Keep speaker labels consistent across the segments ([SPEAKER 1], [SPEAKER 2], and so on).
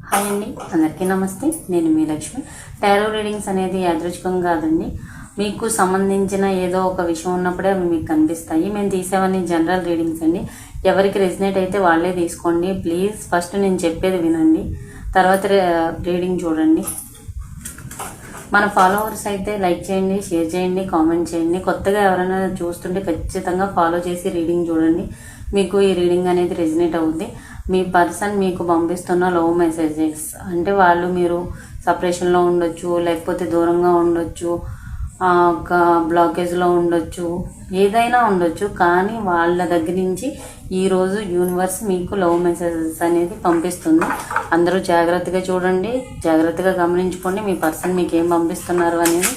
[SPEAKER 1] Hi అండి, అందరికీ నమస్తే. నేను మీ లక్ష్మి. టారో రీడింగ్స్ అనేది యాదృచ్ఛికం కాదండి. మీకు సంబంధించిన ఏదో ఒక విషయం ఉన్నప్పుడే అవి మీకు కనిపిస్తాయి. మేము తీసేవన్నీ జనరల్ రీడింగ్స్ అండి. ఎవరికి రెజినేట్ అయితే వాళ్ళే తీసుకోండి. ప్లీజ్ ఫస్ట్ నేను చెప్పేది వినండి, తర్వాత రీడింగ్ చూడండి. మన ఫాలోవర్స్ అయితే లైక్ చేయండి, షేర్ చేయండి, కామెంట్ చేయండి. కొత్తగా ఎవరైనా చూస్తుంటే ఖచ్చితంగా ఫాలో చేసి రీడింగ్ చూడండి. మీకు ఈ రీడింగ్ అనేది రెజినేట్ అవుద్ది. మీ పర్సన్ మీకు పంపిస్తున్న లవ్ మెసేజెస్ అంటే వాళ్ళు మీరు సపరేషన్లో ఉండొచ్చు, లేకపోతే దూరంగా ఉండొచ్చు, ఒక బ్లాకేజ్లో ఉండొచ్చు, ఏదైనా ఉండొచ్చు. కానీ వాళ్ళ దగ్గర నుంచి ఈరోజు యూనివర్స్ మీకు లవ్ మెసేజెస్ అనేది పంపిస్తుంది. అందరూ జాగ్రత్తగా చూడండి, జాగ్రత్తగా గమనించుకోండి మీ పర్సన్ మీకు ఏం పంపిస్తున్నారు అనేది.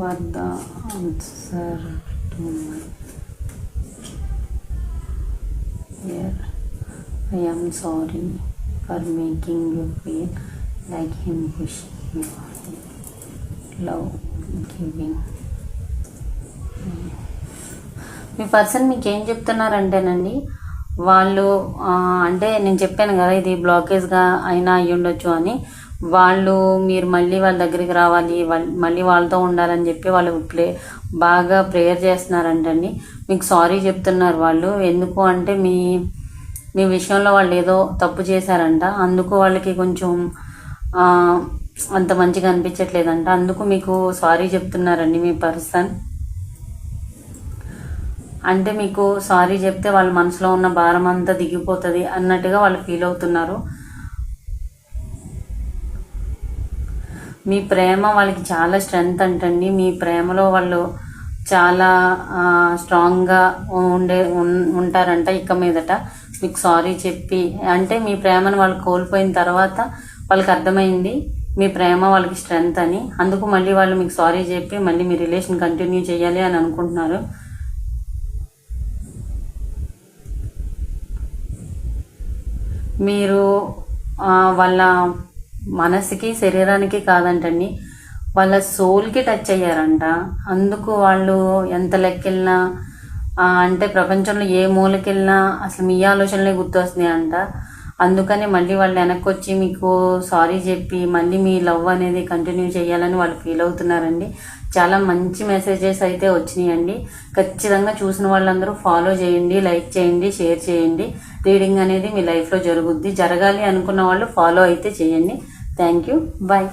[SPEAKER 1] What the answer to my fear? I am sorry for making you feel like him pushing you. Love giving. Me person మీకు ఏం చెప్తున్నారంటేనండి, వాళ్ళు అంటే నేను చెప్పాను కదా ఇది బ్లాకేజ్గా అయినా అయ్యి ఉండొచ్చు అని. వాళ్ళు మీరు మళ్ళీ వాళ్ళ దగ్గరికి రావాలి, మళ్ళీ వాళ్ళతో ఉండాలని చెప్పి వాళ్ళు బాగా ప్రేయర్ చేస్తున్నారంటండి. మీకు సారీ చెప్తున్నారు వాళ్ళు. ఎందుకు అంటే మీ విషయంలో వాళ్ళు ఏదో తప్పు చేశారంట, అందుకు వాళ్ళకి కొంచెం అంత మంచిగా అనిపించట్లేదంట. అందుకు మీకు సారీ చెప్తున్నారండి మీ పర్సన్. అంటే మీకు సారీ చెప్తే వాళ్ళ మనసులో ఉన్న భారం అంతా దిగిపోతుంది అన్నట్టుగా వాళ్ళు ఫీల్ అవుతున్నారు. మీ ప్రేమ వాళ్ళకి చాలా స్ట్రెంగ్త్ అంటండి. మీ ప్రేమలో వాళ్ళు చాలా స్ట్రాంగ్గా ఉంటారంట. ఇక మీదట మీకు సారీ చెప్పి, అంటే మీ ప్రేమను వాళ్ళు కోల్పోయిన తర్వాత వాళ్ళకి అర్థమైంది మీ ప్రేమ వాళ్ళకి స్ట్రెంగ్త్ అని. అందుకు మళ్ళీ వాళ్ళు మీకు సారీ చెప్పి మళ్ళీ మీ రిలేషన్ కంటిన్యూ చేయాలి అని అనుకుంటున్నారు. మీరు వాళ్ళ మనసుకి శరీరానికి కాదంటండి, వాళ్ళ సోల్కి టచ్ అయ్యారంట. అందుకు వాళ్ళు ఎంత లెక్కెళ్ళినా అంటే ప్రపంచంలో ఏ మూలకెళ్ళినా అసలు మీ ఆలోచనలే గుర్తొస్తున్నాయి అంట. అందుకని మళ్ళీ వాళ్ళు వెనక్కి వచ్చి మీకు సారీ చెప్పి మళ్ళీ మీ లవ్ అనేది కంటిన్యూ చేయాలని వాళ్ళు ఫీల్ అవుతున్నారండి. చాలా మంచి మెసేజెస్ అయితే వచ్చినాయండి. ఖచ్చితంగా చూసిన వాళ్ళందరూ ఫాలో చేయండి, లైక్ చేయండి, షేర్ చేయండి. రీడింగ్ అనేది మీ లైఫ్లో జరగాలి అనుకున్న వాళ్ళు ఫాలో అయితే చేయండి. Thank you, bye.